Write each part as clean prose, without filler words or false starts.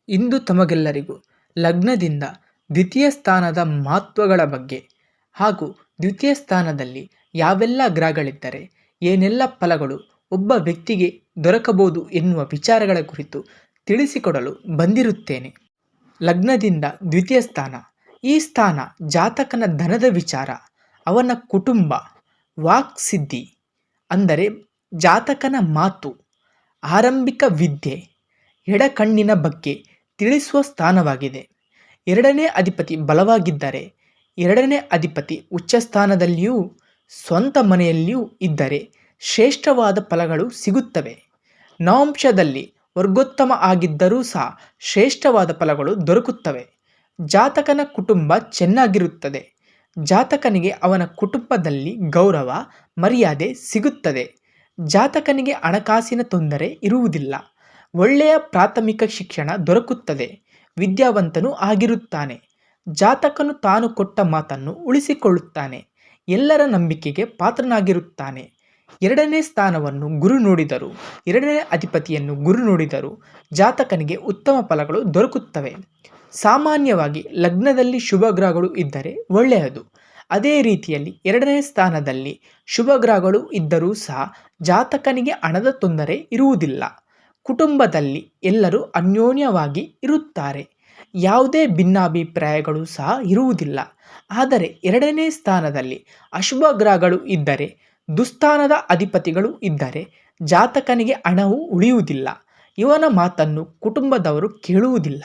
ಇಂದು ತಮಗೆಲ್ಲರಿಗೂ ಲಗ್ನದಿಂದ ದ್ವಿತೀಯ ಸ್ಥಾನದ ಮಹತ್ವಗಳ ಬಗ್ಗೆ ಹಾಗೂ ದ್ವಿತೀಯ ಸ್ಥಾನದಲ್ಲಿ ಯಾವೆಲ್ಲ ಗ್ರಹಗಳಿದ್ದರೆ ಏನೆಲ್ಲ ಫಲಗಳು ಒಬ್ಬ ವ್ಯಕ್ತಿಗೆ ದೊರಕಬಹುದು ಎನ್ನುವ ವಿಚಾರಗಳ ಕುರಿತು ತಿಳಿಸಿಕೊಡಲು ಬಂದಿರುತ್ತೇನೆ. ಲಗ್ನದಿಂದ ದ್ವಿತೀಯ ಸ್ಥಾನ. ಈ ಸ್ಥಾನ ಜಾತಕನ ಧನದ ವಿಚಾರ, ಅವನ ಕುಟುಂಬ, ವಾಕ್ಸಿದ್ಧಿ ಅಂದರೆ ಜಾತಕನ ಮಾತು, ಆರಂಭಿಕ ವಿದ್ಯೆ, ಎಡಕಣ್ಣಿನ ಬಗ್ಗೆ ತಿಳಿಸುವ ಸ್ಥಾನವಾಗಿದೆ. ಎರಡನೇ ಅಧಿಪತಿ ಬಲವಾಗಿದ್ದರೆ, ಎರಡನೇ ಅಧಿಪತಿ ಉಚ್ಚಸ್ಥಾನದಲ್ಲಿಯೂ ಸ್ವಂತ ಮನೆಯಲ್ಲಿಯೂ ಇದ್ದರೆ ಶ್ರೇಷ್ಠವಾದ ಫಲಗಳು ಸಿಗುತ್ತವೆ. ನವಾಂಶದಲ್ಲಿ ವರ್ಗೋತ್ತಮ ಆಗಿದ್ದರೂ ಸಹ ಶ್ರೇಷ್ಠವಾದ ಫಲಗಳು ದೊರಕುತ್ತವೆ. ಜಾತಕನ ಕುಟುಂಬ ಚೆನ್ನಾಗಿರುತ್ತದೆ. ಜಾತಕನಿಗೆ ಅವನ ಕುಟುಂಬದಲ್ಲಿ ಗೌರವ ಮರ್ಯಾದೆ ಸಿಗುತ್ತದೆ. ಜಾತಕನಿಗೆ ಹಣಕಾಸಿನ ತೊಂದರೆ ಇರುವುದಿಲ್ಲ. ಒಳ್ಳೆಯ ಪ್ರಾಥಮಿಕ ಶಿಕ್ಷಣ ದೊರಕುತ್ತದೆ. ವಿದ್ಯಾವಂತನೂ ಆಗಿರುತ್ತಾನೆ. ಜಾತಕನು ತಾನು ಕೊಟ್ಟ ಮಾತನ್ನು ಉಳಿಸಿಕೊಳ್ಳುತ್ತಾನೆ. ಎಲ್ಲರ ನಂಬಿಕೆಗೆ ಪಾತ್ರನಾಗಿರುತ್ತಾನೆ. ಎರಡನೇ ಸ್ಥಾನವನ್ನು ಗುರು ನೋಡಿದರು, ಎರಡನೇ ಅಧಿಪತಿಯನ್ನು ಗುರು ನೋಡಿದರು ಜಾತಕನಿಗೆ ಉತ್ತಮ ಫಲಗಳು ದೊರಕುತ್ತವೆ. ಸಾಮಾನ್ಯವಾಗಿ ಲಗ್ನದಲ್ಲಿ ಶುಭ ಗ್ರಹಗಳು ಇದ್ದರೆ ಒಳ್ಳೆಯದು. ಅದೇ ರೀತಿಯಲ್ಲಿ ಎರಡನೇ ಸ್ಥಾನದಲ್ಲಿ ಶುಭ ಗ್ರಹಗಳು ಇದ್ದರೂ ಸಹ ಜಾತಕನಿಗೆ ಹಣದ ತೊಂದರೆ ಇರುವುದಿಲ್ಲ. ಕುಟುಂಬದಲ್ಲಿ ಎಲ್ಲರೂ ಅನ್ಯೋನ್ಯವಾಗಿ ಇರುತ್ತಾರೆ. ಯಾವುದೇ ಭಿನ್ನಾಭಿಪ್ರಾಯಗಳು ಸಹ ಇರುವುದಿಲ್ಲ. ಆದರೆ ಎರಡನೇ ಸ್ಥಾನದಲ್ಲಿ ಅಶುಭ ಗ್ರಹಗಳು ಇದ್ದರೆ, ದುಸ್ಥಾನದ ಅಧಿಪತಿಗಳು ಇದ್ದರೆ ಜಾತಕನಿಗೆ ಹಣವು ಉಳಿಯುವುದಿಲ್ಲ. ಇವನ ಮಾತನ್ನು ಕುಟುಂಬದವರು ಕೇಳುವುದಿಲ್ಲ.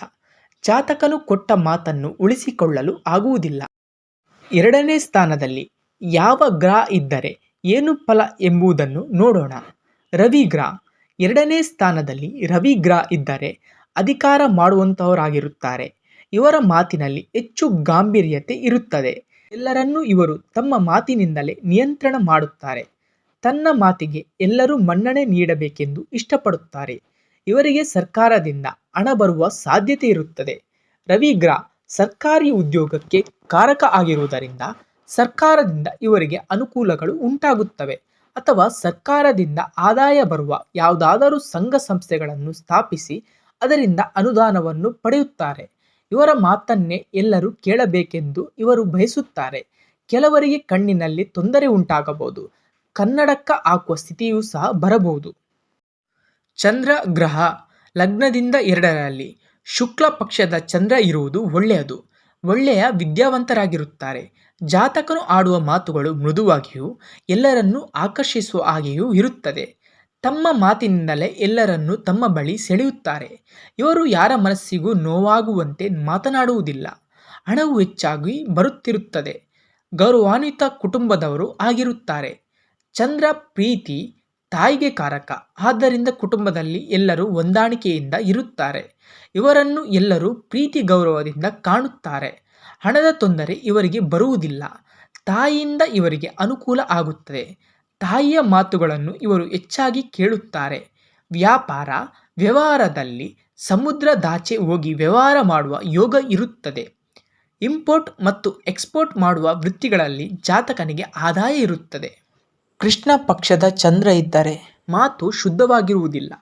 ಜಾತಕನು ಕೊಟ್ಟ ಮಾತನ್ನು ಉಳಿಸಿಕೊಳ್ಳಲು ಆಗುವುದಿಲ್ಲ. ಎರಡನೇ ಸ್ಥಾನದಲ್ಲಿ ಯಾವ ಗ್ರಹ ಇದ್ದರೆ ಏನು ಫಲ ಎಂಬುದನ್ನು ನೋಡೋಣ. ರವಿ ಗ್ರಹ. ಎರಡನೇ ಸ್ಥಾನದಲ್ಲಿ ರವಿ ಗ್ರಹ ಇದ್ದರೆ ಅಧಿಕಾರ ಮಾಡುವಂತಹವರಾಗಿರುತ್ತಾರೆ. ಇವರ ಮಾತಿನಲ್ಲಿ ಹೆಚ್ಚು ಗಾಂಭೀರ್ಯತೆ ಇರುತ್ತದೆ. ಎಲ್ಲರನ್ನೂ ಇವರು ತಮ್ಮ ಮಾತಿನಿಂದಲೇ ನಿಯಂತ್ರಣ ಮಾಡುತ್ತಾರೆ. ತನ್ನ ಮಾತಿಗೆ ಎಲ್ಲರೂ ಮನ್ನಣೆ ನೀಡಬೇಕೆಂದು ಇಷ್ಟಪಡುತ್ತಾರೆ. ಇವರಿಗೆ ಸರ್ಕಾರದಿಂದ ಹಣ ಬರುವ ಸಾಧ್ಯತೆ ಇರುತ್ತದೆ. ರವಿ ಗ್ರಹ ಸರ್ಕಾರಿ ಉದ್ಯೋಗಕ್ಕೆ ಕಾರಕ ಆಗಿರುವುದರಿಂದ ಸರ್ಕಾರದಿಂದ ಇವರಿಗೆ ಅನುಕೂಲಗಳು ಉಂಟಾಗುತ್ತವೆ. ಅಥವಾ ಸರ್ಕಾರದಿಂದ ಆದಾಯ ಬರುವ ಯಾವುದಾದರೂ ಸಂಘ ಸಂಸ್ಥೆಗಳನ್ನು ಸ್ಥಾಪಿಸಿ ಅದರಿಂದ ಅನುದಾನವನ್ನು ಪಡೆಯುತ್ತಾರೆ. ಇವರ ಮಾತನ್ನೇ ಎಲ್ಲರೂ ಕೇಳಬೇಕೆಂದು ಇವರು ಬಯಸುತ್ತಾರೆ. ಕೆಲವರಿಗೆ ಕಣ್ಣಿನಲ್ಲಿ ತೊಂದರೆ ಉಂಟಾಗಬಹುದು. ಕನ್ನಡಕ ಹಾಕುವ ಸ್ಥಿತಿಯೂ ಸಹ ಬರಬಹುದು. ಚಂದ್ರ ಗ್ರಹ. ಲಗ್ನದಿಂದ ಎರಡರಲ್ಲಿ ಶುಕ್ಲ ಪಕ್ಷದ ಚಂದ್ರ ಇರುವುದು ಒಳ್ಳೆಯದು. ಒಳ್ಳೆಯ ವಿದ್ಯಾವಂತರಾಗಿರುತ್ತಾರೆ. ಜಾತಕನು ಆಡುವ ಮಾತುಗಳು ಮೃದುವಾಗಿಯೂ ಎಲ್ಲರನ್ನೂ ಆಕರ್ಷಿಸುವ ಹಾಗೆಯೂ ಇರುತ್ತದೆ. ತಮ್ಮ ಮಾತಿನಿಂದಲೇ ಎಲ್ಲರನ್ನೂ ತಮ್ಮ ಬಳಿ ಸೆಳೆಯುತ್ತಾರೆ. ಇವರು ಯಾರ ಮನಸ್ಸಿಗೂ ನೋವಾಗುವಂತೆ ಮಾತನಾಡುವುದಿಲ್ಲ. ಹಣವು ಹೆಚ್ಚಾಗಿ ಬರುತ್ತಿರುತ್ತದೆ. ಗೌರವಾನ್ವಿತ ಕುಟುಂಬದವರು ಆಗಿರುತ್ತಾರೆ. ಚಂದ್ರ ಪ್ರೀತಿ ತಾಯಿಗೆ ಕಾರಕ. ಆದ್ದರಿಂದ ಕುಟುಂಬದಲ್ಲಿ ಎಲ್ಲರೂ ಹೊಂದಾಣಿಕೆಯಿಂದ ಇರುತ್ತಾರೆ. ಇವರನ್ನು ಎಲ್ಲರೂ ಪ್ರೀತಿ ಗೌರವದಿಂದ ಕಾಣುತ್ತಾರೆ. ಹಣದ ತೊಂದರೆ ಇವರಿಗೆ ಬರುವುದಿಲ್ಲ. ತಾಯಿಯಿಂದ ಇವರಿಗೆ ಅನುಕೂಲ ಆಗುತ್ತದೆ. ತಾಯಿಯ ಮಾತುಗಳನ್ನು ಇವರು ಹೆಚ್ಚಾಗಿ ಕೇಳುತ್ತಾರೆ. ವ್ಯಾಪಾರ ವ್ಯವಹಾರದಲ್ಲಿ ಸಮುದ್ರದಾಚೆ ಹೋಗಿ ವ್ಯವಹಾರ ಮಾಡುವ ಯೋಗ ಇರುತ್ತದೆ. ಇಂಪೋರ್ಟ್ ಮತ್ತು ಎಕ್ಸ್ಪೋರ್ಟ್ ಮಾಡುವ ವೃತ್ತಿಗಳಲ್ಲಿ ಜಾತಕನಿಗೆ ಆದಾಯ ಇರುತ್ತದೆ. ಕೃಷ್ಣ ಪಕ್ಷದ ಚಂದ್ರ ಇದ್ದರೆ ಮಾತು ಶುದ್ಧವಾಗಿರುವುದಿಲ್ಲ.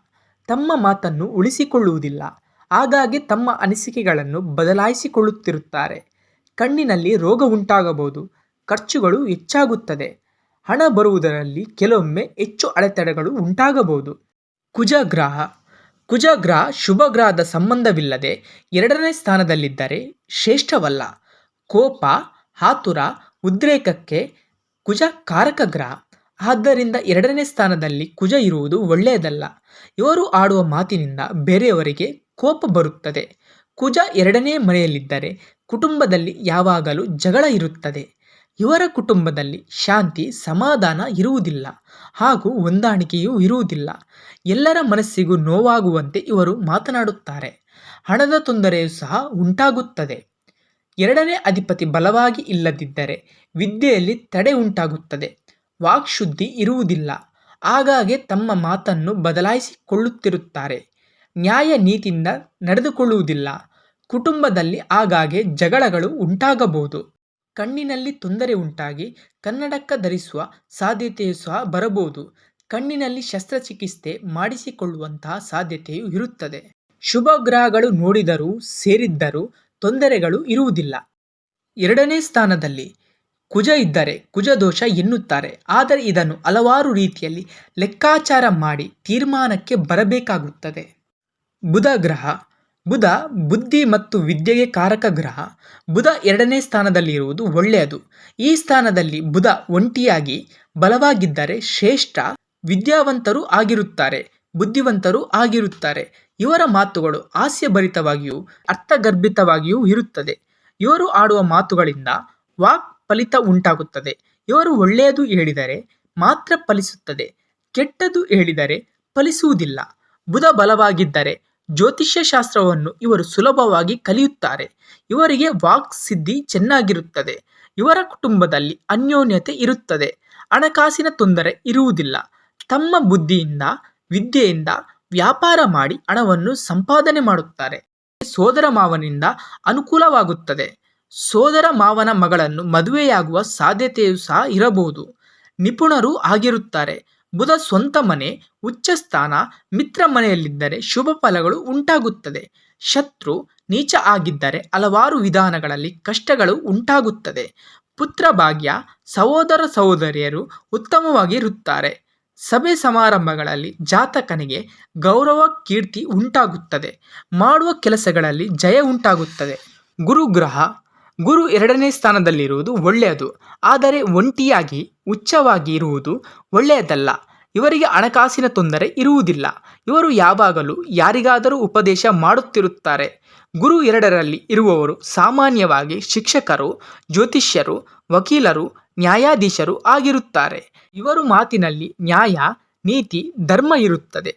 ತಮ್ಮ ಮಾತನ್ನು ಉಳಿಸಿಕೊಳ್ಳುವುದಿಲ್ಲ. ಹಾಗಾಗಿ ತಮ್ಮ ಅನಿಸಿಕೆಗಳನ್ನು ಬದಲಾಯಿಸಿಕೊಳ್ಳುತ್ತಿರುತ್ತಾರೆ. ಕಣ್ಣಿನಲ್ಲಿ ರೋಗ ಉಂಟಾಗಬಹುದು. ಖರ್ಚುಗಳು ಹೆಚ್ಚಾಗುತ್ತದೆ. ಹಣ ಬರುವುದರಲ್ಲಿ ಕೆಲವೊಮ್ಮೆ ಹೆಚ್ಚು ಅಡೆತಡೆಗಳು ಉಂಟಾಗಬಹುದು. ಕುಜ ಗ್ರಹ. ಕುಜ ಗ್ರಹ ಶುಭ ಗ್ರಹದ ಸಂಬಂಧವಿಲ್ಲದೆ ಎರಡನೇ ಸ್ಥಾನದಲ್ಲಿದ್ದರೆ ಶ್ರೇಷ್ಠವಲ್ಲ. ಕೋಪ, ಆತುರ, ಉದ್ರೇಕಕ್ಕೆ ಕುಜ ಕಾರಕ ಗ್ರಹ. ಆದ್ದರಿಂದ ಎರಡನೇ ಸ್ಥಾನದಲ್ಲಿ ಕುಜ ಇರುವುದು ಒಳ್ಳೆಯದಲ್ಲ. ಇವರು ಆಡುವ ಮಾತಿನಿಂದ ಬೇರೆಯವರಿಗೆ ಕೋಪ ಬರುತ್ತದೆ. ಕುಜ ಎರಡನೇ ಮನೆಯಲ್ಲಿದ್ದರೆ ಕುಟುಂಬದಲ್ಲಿ ಯಾವಾಗಲೂ ಜಗಳ ಇರುತ್ತದೆ. ಇವರ ಕುಟುಂಬದಲ್ಲಿ ಶಾಂತಿ ಸಮಾಧಾನ ಇರುವುದಿಲ್ಲ ಹಾಗೂ ಹೊಂದಾಣಿಕೆಯೂ ಇರುವುದಿಲ್ಲ. ಎಲ್ಲರ ಮನಸ್ಸಿಗೂ ನೋವಾಗುವಂತೆ ಇವರು ಮಾತನಾಡುತ್ತಾರೆ. ಹಣದ ತೊಂದರೆಯೂ ಸಹ ಉಂಟಾಗುತ್ತದೆ. ಎರಡನೇ ಅಧಿಪತಿ ಬಲವಾಗಿ ಇಲ್ಲದಿದ್ದರೆ ವಿದ್ಯೆಯಲ್ಲಿ ತಡೆ ಉಂಟಾಗುತ್ತದೆ. ವಾಕ್ಶುದ್ಧಿ ಇರುವುದಿಲ್ಲ. ಆಗಾಗ್ಗೆ ತಮ್ಮ ಮಾತನ್ನು ಬದಲಾಯಿಸಿಕೊಳ್ಳುತ್ತಿರುತ್ತಾರೆ. ನ್ಯಾಯ ನೀತಿಯಿಂದ ನಡೆದುಕೊಳ್ಳುವುದಿಲ್ಲ. ಕುಟುಂಬದಲ್ಲಿ ಆಗಾಗ್ಗೆ ಜಗಳಗಳು ಉಂಟಾಗಬಹುದು. ಕಣ್ಣಿನಲ್ಲಿ ತೊಂದರೆ ಉಂಟಾಗಿ ಕನ್ನಡಕ ಧರಿಸುವ ಸಾಧ್ಯತೆಯೂ ಸಹ ಬರಬಹುದು. ಕಣ್ಣಿನಲ್ಲಿ ಶಸ್ತ್ರಚಿಕಿತ್ಸೆ ಮಾಡಿಸಿಕೊಳ್ಳುವಂತಹ ಸಾಧ್ಯತೆಯೂ ಇರುತ್ತದೆ. ಶುಭ ಗ್ರಹಗಳು ನೋಡಿದರೂ ಸೇರಿದ್ದರೂ ತೊಂದರೆಗಳು ಇರುವುದಿಲ್ಲ. 2ನೇ ಸ್ಥಾನದಲ್ಲಿ ಕುಜ ಇದ್ದರೆ ಕುಜದೋಷ ಎನ್ನುತ್ತಾರೆ. ಆದರೆ ಇದನ್ನು ಹಲವಾರು ರೀತಿಯಲ್ಲಿ ಲೆಕ್ಕಾಚಾರ ಮಾಡಿ ತೀರ್ಮಾನಕ್ಕೆ ಬರಬೇಕಾಗುತ್ತದೆ. ಬುಧ ಗ್ರಹ. ಬುಧ ಬುದ್ಧಿ ಮತ್ತು ವಿದ್ಯೆಗೆ ಕಾರಕ ಗ್ರಹ. ಬುಧ 2ನೇ ಸ್ಥಾನದಲ್ಲಿರುವುದು ಒಳ್ಳೆಯದು. ಈ ಸ್ಥಾನದಲ್ಲಿ ಬುಧ ಒಂಟಿಯಾಗಿ ಬಲವಾಗಿದ್ದರೆ ಶ್ರೇಷ್ಠ. ವಿದ್ಯಾವಂತರು ಆಗಿರುತ್ತಾರೆ, ಬುದ್ಧಿವಂತರು ಆಗಿರುತ್ತಾರೆ. ಇವರ ಮಾತುಗಳು ಹಾಸ್ಯಭರಿತವಾಗಿಯೂ ಅರ್ಥಗರ್ಭಿತವಾಗಿಯೂ ಇರುತ್ತದೆ. ಇವರು ಆಡುವ ಮಾತುಗಳಿಂದ ವಾಕ್ ಫಲಿತ ಉಂಟಾಗುತ್ತದೆ. ಇವರು ಒಳ್ಳೆಯದು ಹೇಳಿದರೆ ಮಾತ್ರ ಫಲಿಸುತ್ತದೆ, ಕೆಟ್ಟದ್ದು ಹೇಳಿದರೆ ಫಲಿಸುವುದಿಲ್ಲ. ಬುಧ ಬಲವಾಗಿದ್ದರೆ ಜ್ಯೋತಿಷ್ಯ ಶಾಸ್ತ್ರವನ್ನು ಇವರು ಸುಲಭವಾಗಿ ಕಲಿಯುತ್ತಾರೆ. ಇವರಿಗೆ ವಾಕ್ ಸಿದ್ಧಿ ಚೆನ್ನಾಗಿರುತ್ತದೆ. ಇವರ ಕುಟುಂಬದಲ್ಲಿ ಅನ್ಯೋನ್ಯತೆ ಇರುತ್ತದೆ. ಹಣಕಾಸಿನ ತೊಂದರೆ ಇರುವುದಿಲ್ಲ. ತಮ್ಮ ಬುದ್ಧಿಯಿಂದ ವಿದ್ಯೆಯಿಂದ ವ್ಯಾಪಾರ ಮಾಡಿ ಹಣವನ್ನು ಸಂಪಾದನೆ ಮಾಡುತ್ತಾರೆ. ಸೋದರ ಮಾವನಿಂದ ಅನುಕೂಲವಾಗುತ್ತದೆ. ಸೋದರ ಮಾವನ ಮಗಳನ್ನು ಮದುವೆಯಾಗುವ ಸಾಧ್ಯತೆಯೂ ಸಹ ಇರಬಹುದು. ನಿಪುಣರು ಆಗಿರುತ್ತಾರೆ. ಬುಧ ಸ್ವಂತ ಮನೆ, ಉಚ್ಚ ಸ್ಥಾನ, ಮಿತ್ರ ಮನೆಯಲ್ಲಿದ್ದರೆ ಶುಭ ಫಲಗಳು ಉಂಟಾಗುತ್ತದೆ. ಶತ್ರು ನೀಚ ಆಗಿದ್ದರೆ ಹಲವಾರು ವಿಧಾನಗಳಲ್ಲಿ ಕಷ್ಟಗಳು ಉಂಟಾಗುತ್ತದೆ. ಪುತ್ರ ಭಾಗ್ಯ, ಸಹೋದರ ಸಹೋದರಿಯರು ಉತ್ತಮವಾಗಿರುತ್ತಾರೆ. ಸಭೆ ಸಮಾರಂಭಗಳಲ್ಲಿ ಜಾತಕನಿಗೆ ಗೌರವ ಕೀರ್ತಿ ಉಂಟಾಗುತ್ತದೆ. ಮಾಡುವ ಕೆಲಸಗಳಲ್ಲಿ ಜಯ ಉಂಟಾಗುತ್ತದೆ. ಗುರು ಗ್ರಹ. ಗುರು 2ನೇ ಸ್ಥಾನದಲ್ಲಿರುವುದು ಒಳ್ಳೆಯದು. ಆದರೆ ಒಂಟಿಯಾಗಿ ಉಚ್ಚವಾಗಿ ಇರುವುದು ಒಳ್ಳೆಯದಲ್ಲ. ಇವರಿಗೆ ಹಣಕಾಸಿನ ತೊಂದರೆ ಇರುವುದಿಲ್ಲ. ಇವರು ಯಾವಾಗಲೂ ಯಾರಿಗಾದರೂ ಉಪದೇಶ ಮಾಡುತ್ತಿರುತ್ತಾರೆ. ಗುರು 2ರಲ್ಲಿ ಇರುವವರು ಸಾಮಾನ್ಯವಾಗಿ ಶಿಕ್ಷಕರು, ಜ್ಯೋತಿಷ್ಯರು, ವಕೀಲರು, ನ್ಯಾಯಾಧೀಶರು ಆಗಿರುತ್ತಾರೆ. ಇವರ ಮಾತಿನಲ್ಲಿ ನ್ಯಾಯ, ನೀತಿ, ಧರ್ಮ ಇರುತ್ತದೆ.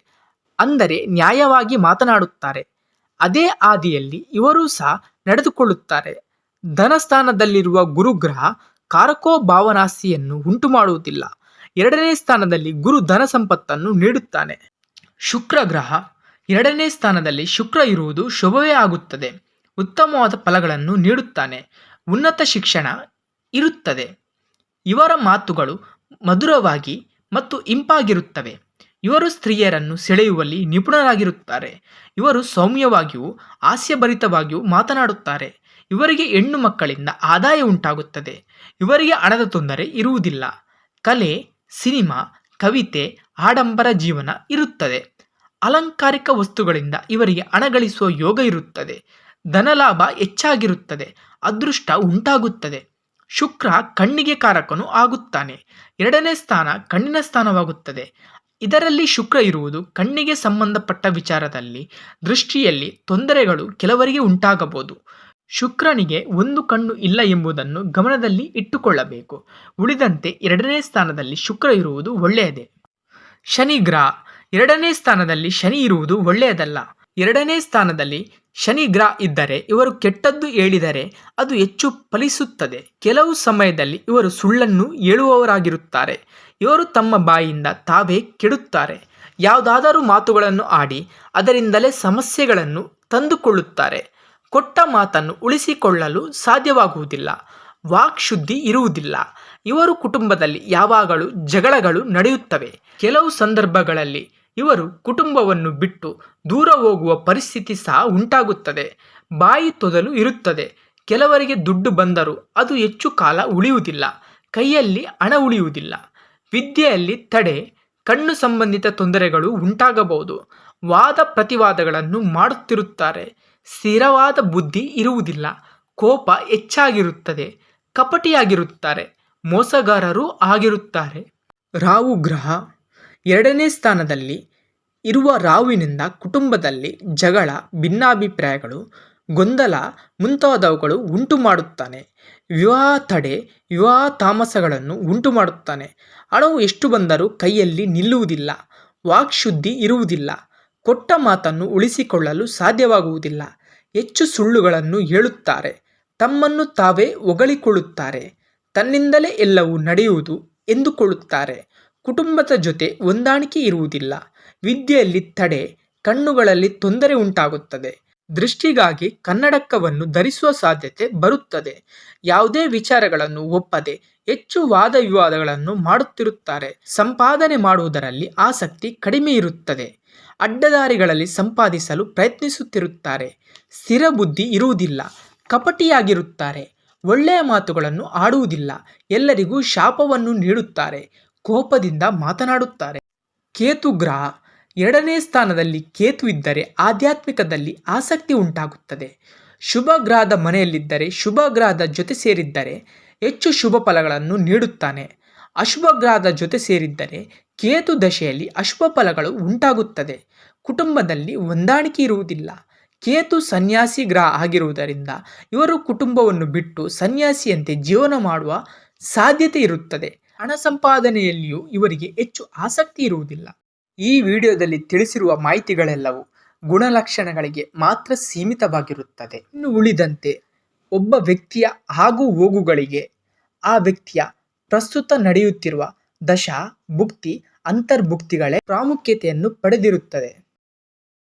ಅಂದರೆ ನ್ಯಾಯವಾಗಿ ಮಾತನಾಡುತ್ತಾರೆ. ಅದೇ ಹಾದಿಯಲ್ಲಿ ಇವರೂ ಸಹ ನಡೆದುಕೊಳ್ಳುತ್ತಾರೆ. ಧನಸ್ಥಾನದಲ್ಲಿರುವ ಗುರುಗ್ರಹ ಕಾರಕೋ ಭಾವನಾಸ್ತಿಯನ್ನು ಉಂಟು ಮಾಡುವುದಿಲ್ಲ. 2ನೇ ಸ್ಥಾನದಲ್ಲಿ ಗುರು ಧನ ಸಂಪತ್ತನ್ನು ನೀಡುತ್ತಾನೆ. ಶುಕ್ರ ಗ್ರಹ. 2ನೇ ಸ್ಥಾನದಲ್ಲಿ ಶುಕ್ರ ಇರುವುದು ಶುಭವೇ ಆಗುತ್ತದೆ. ಉತ್ತಮವಾದ ಫಲಗಳನ್ನು ನೀಡುತ್ತಾನೆ. ಉನ್ನತ ಶಿಕ್ಷಣ ಇರುತ್ತದೆ. ಇವರ ಮಾತುಗಳು ಮಧುರವಾಗಿ ಮತ್ತು ಇಂಪಾಗಿರುತ್ತವೆ. ಇವರು ಸ್ತ್ರೀಯರನ್ನು ಸೆಳೆಯುವಲ್ಲಿ ನಿಪುಣರಾಗಿರುತ್ತಾರೆ. ಇವರು ಸೌಮ್ಯವಾಗಿಯೂ ಹಾಸ್ಯಭರಿತವಾಗಿಯೂ ಮಾತನಾಡುತ್ತಾರೆ. ಇವರಿಗೆ ಹೆಣ್ಣು ಮಕ್ಕಳಿಂದ ಆದಾಯ ಉಂಟಾಗುತ್ತದೆ. ಇವರಿಗೆ ಹಣದ ತೊಂದರೆ ಇರುವುದಿಲ್ಲ. ಕಲೆ, ಸಿನಿಮಾ, ಕವಿತೆ, ಆಡಂಬರ ಜೀವನ ಇರುತ್ತದೆ. ಅಲಂಕಾರಿಕ ವಸ್ತುಗಳಿಂದ ಇವರಿಗೆ ಹಣ ಗಳಿಸುವ ಯೋಗ ಇರುತ್ತದೆ. ಧನಲಾಭ ಹೆಚ್ಚಾಗಿರುತ್ತದೆ. ಅದೃಷ್ಟ ಉಂಟಾಗುತ್ತದೆ. ಶುಕ್ರ ಕಣ್ಣಿಗೆ ಕಾರಕನು ಆಗುತ್ತಾನೆ. 2ನೇ ಸ್ಥಾನ ಕಣ್ಣಿನ ಸ್ಥಾನವಾಗುತ್ತದೆ. ಇದರಲ್ಲಿ ಶುಕ್ರ ಇರುವುದು ಕಣ್ಣಿಗೆ ಸಂಬಂಧಪಟ್ಟ ವಿಚಾರದಲ್ಲಿ ದೃಷ್ಟಿಯಲ್ಲಿ ತೊಂದರೆಗಳು ಕೆಲವರಿಗೆ ಉಂಟಾಗಬಹುದು. ಶುಕ್ರನಿಗೆ ಒಂದು ಕಣ್ಣು ಇಲ್ಲ ಎಂಬುದನ್ನು ಗಮನದಲ್ಲಿ ಇಟ್ಟುಕೊಳ್ಳಬೇಕು. ಉಳಿದಂತೆ 2ನೇ ಸ್ಥಾನದಲ್ಲಿ ಶುಕ್ರ ಇರುವುದು ಒಳ್ಳೆಯದೇ. ಶನಿ ಗ್ರಹ. 2ನೇ ಸ್ಥಾನದಲ್ಲಿ ಶನಿ ಇರುವುದು ಒಳ್ಳೆಯದಲ್ಲ. 2ನೇ ಸ್ಥಾನದಲ್ಲಿ ಶನಿ ಗ್ರಹ ಇದ್ದರೆ ಇವರು ಕೆಟ್ಟದ್ದು ಹೇಳಿದರೆ ಅದು ಹೆಚ್ಚು ಫಲಿಸುತ್ತದೆ. ಕೆಲವು ಸಮಯದಲ್ಲಿ ಇವರು ಸುಳ್ಳನ್ನು ಹೇಳುವವರಾಗಿರುತ್ತಾರೆ. ಇವರು ತಮ್ಮ ಬಾಯಿಯಿಂದ ತಾವೇ ಕೆಡುತ್ತಾರೆ. ಯಾವುದಾದರೂ ಮಾತುಗಳನ್ನು ಆಡಿ ಅದರಿಂದಲೇ ಸಮಸ್ಯೆಗಳನ್ನು ತಂದುಕೊಳ್ಳುತ್ತಾರೆ. ಕೊಟ್ಟ ಮಾತನ್ನು ಉಳಿಸಿಕೊಳ್ಳಲು ಸಾಧ್ಯವಾಗುವುದಿಲ್ಲ. ವಾಕ್ ಶುದ್ಧಿ ಇರುವುದಿಲ್ಲ. ಇವರು ಕುಟುಂಬದಲ್ಲಿ ಯಾವಾಗಲೂ ಜಗಳಗಳು ನಡೆಯುತ್ತವೆ. ಕೆಲವು ಸಂದರ್ಭಗಳಲ್ಲಿ ಇವರು ಕುಟುಂಬವನ್ನು ಬಿಟ್ಟು ದೂರ ಹೋಗುವ ಪರಿಸ್ಥಿತಿ ಸಹ ಉಂಟಾಗುತ್ತದೆ. ಬಾಯಿ ತೊದಲು ಇರುತ್ತದೆ. ಕೆಲವರಿಗೆ ದುಡ್ಡು ಬಂದರೂ ಅದು ಹೆಚ್ಚು ಕಾಲ ಉಳಿಯುವುದಿಲ್ಲ. ಕೈಯಲ್ಲಿ ಹಣ ಉಳಿಯುವುದಿಲ್ಲ. ವಿದ್ಯೆಯಲ್ಲಿ ತಡೆ, ಕಣ್ಣು ಸಂಬಂಧಿತ ತೊಂದರೆಗಳು ಉಂಟಾಗಬಹುದು. ವಾದ ಪ್ರತಿವಾದಗಳನ್ನು ಮಾಡುತ್ತಿರುತ್ತಾರೆ. ಸ್ಥಿರವಾದ ಬುದ್ಧಿ ಇರುವುದಿಲ್ಲ. ಕೋಪ ಹೆಚ್ಚಾಗಿರುತ್ತದೆ. ಕಪಟಿಯಾಗಿರುತ್ತಾರೆ. ಮೋಸಗಾರರು ಆಗಿರುತ್ತಾರೆ. ರಾಹು ಗ್ರಹ. 2ನೇ ಸ್ಥಾನದಲ್ಲಿ ಇರುವ ರಾಹುವಿನಿಂದ ಕುಟುಂಬದಲ್ಲಿ ಜಗಳ, ಭಿನ್ನಾಭಿಪ್ರಾಯಗಳು, ಗೊಂದಲ ಮುಂತಾದವುಗಳು ಉಂಟು ಮಾಡುತ್ತಾನೆ. ವಿವಾಹ ತಡೆ, ವಿವಾಹ ತಾಮಸಗಳನ್ನು ಉಂಟು ಮಾಡುತ್ತಾನೆ. ಹಣವು ಎಷ್ಟು ಬಂದರೂ ಕೈಯಲ್ಲಿ ನಿಲ್ಲುವುದಿಲ್ಲ. ವಾಕ್ಶುದ್ಧಿ ಇರುವುದಿಲ್ಲ. ಕೊಟ್ಟ ಮಾತನ್ನು ಉಳಿಸಿಕೊಳ್ಳಲು ಸಾಧ್ಯವಾಗುವುದಿಲ್ಲ. ಹೆಚ್ಚು ಸುಳ್ಳುಗಳನ್ನು ಹೇಳುತ್ತಾರೆ. ತಮ್ಮನ್ನು ತಾವೇ ಹೊಗಳಿಕೊಳ್ಳುತ್ತಾರೆ. ತನ್ನಿಂದಲೇ ಎಲ್ಲವೂ ನಡೆಯುವುದು ಎಂದುಕೊಳ್ಳುತ್ತಾರೆ. ಕುಟುಂಬದ ಜೊತೆ ಹೊಂದಾಣಿಕೆ ಇರುವುದಿಲ್ಲ. ವಿದ್ಯೆಯಲ್ಲಿ ತಡೆ, ಕಣ್ಣುಗಳಲ್ಲಿ ತೊಂದರೆ ಉಂಟಾಗುತ್ತದೆ. ದೃಷ್ಟಿಗಾಗಿ ಕನ್ನಡಕವನ್ನು ಧರಿಸುವ ಸಾಧ್ಯತೆ ಬರುತ್ತದೆ. ಯಾವುದೇ ವಿಚಾರಗಳನ್ನು ಒಪ್ಪದೆ ಹೆಚ್ಚು ವಾದ ವಿವಾದಗಳನ್ನು ಮಾಡುತ್ತಿರುತ್ತಾರೆ. ಸಂಪಾದನೆ ಮಾಡುವುದರಲ್ಲಿ ಆಸಕ್ತಿ ಕಡಿಮೆ ಇರುತ್ತದೆ. ಅಡ್ಡದಾರಿಗಳಲ್ಲಿ ಸಂಪಾದಿಸಲು ಪ್ರಯತ್ನಿಸುತ್ತಿರುತ್ತಾರೆ. ಸ್ಥಿರ ಬುದ್ಧಿ ಇರುವುದಿಲ್ಲ, ಕಪಟಿಯಾಗಿರುತ್ತಾರೆ, ಒಳ್ಳೆಯ ಮಾತುಗಳನ್ನು ಆಡುವುದಿಲ್ಲ, ಎಲ್ಲರಿಗೂ ಶಾಪವನ್ನು ನೀಡುತ್ತಾರೆ, ಕೋಪದಿಂದ ಮಾತನಾಡುತ್ತಾರೆ. ಕೇತು ಗ್ರಹ 2ನೇ ಸ್ಥಾನದಲ್ಲಿ ಕೇತು ಇದ್ದರೆ ಆಧ್ಯಾತ್ಮಿಕದಲ್ಲಿ ಆಸಕ್ತಿ ಉಂಟಾಗುತ್ತದೆ. ಶುಭ ಗ್ರಹದ ಮನೆಯಲ್ಲಿದ್ದರೆ, ಶುಭ ಗ್ರಹದ ಜೊತೆ ಸೇರಿದ್ದರೆ ಹೆಚ್ಚು ಶುಭ ಫಲಗಳನ್ನು ನೀಡುತ್ತಾನೆ. ಅಶುಭ ಗ್ರಹದ ಜೊತೆ ಸೇರಿದ್ದರೆ ಕೇತು ದಶೆಯಲ್ಲಿ ಅಶುಭ ಫಲಗಳು ಉಂಟಾಗುತ್ತದೆ. ಕುಟುಂಬದಲ್ಲಿ ಹೊಂದಾಣಿಕೆ ಇರುವುದಿಲ್ಲ. ಕೇತು ಸನ್ಯಾಸಿ ಗ್ರಹ ಆಗಿರುವುದರಿಂದ ಇವರು ಕುಟುಂಬವನ್ನು ಬಿಟ್ಟು ಸನ್ಯಾಸಿಯಂತೆ ಜೀವನ ಮಾಡುವ ಸಾಧ್ಯತೆ ಇರುತ್ತದೆ. ಹಣ ಸಂಪಾದನೆಯಲ್ಲಿಯೂ ಇವರಿಗೆ ಹೆಚ್ಚು ಆಸಕ್ತಿ ಇರುವುದಿಲ್ಲ. ಈ ವಿಡಿಯೋದಲ್ಲಿ ತಿಳಿಸಿರುವ ಮಾಹಿತಿಗಳೆಲ್ಲವೂ ಗುಣಲಕ್ಷಣಗಳಿಗೆ ಮಾತ್ರ ಸೀಮಿತವಾಗಿರುತ್ತದೆ. ಇನ್ನು ಉಳಿದಂತೆ ಒಬ್ಬ ವ್ಯಕ್ತಿಯ ಆಗು ಹೋಗುಗಳಿಗೆ ಆ ವ್ಯಕ್ತಿಯ ಪ್ರಸ್ತುತ ನಡೆಯುತ್ತಿರುವ ದಶಾ ಭುಕ್ತಿ ಅಂತರ್ಭುಕ್ತಿಗಳೇ ಪ್ರಾಮುಖ್ಯತೆಯನ್ನು ಪಡೆದಿರುತ್ತದೆ.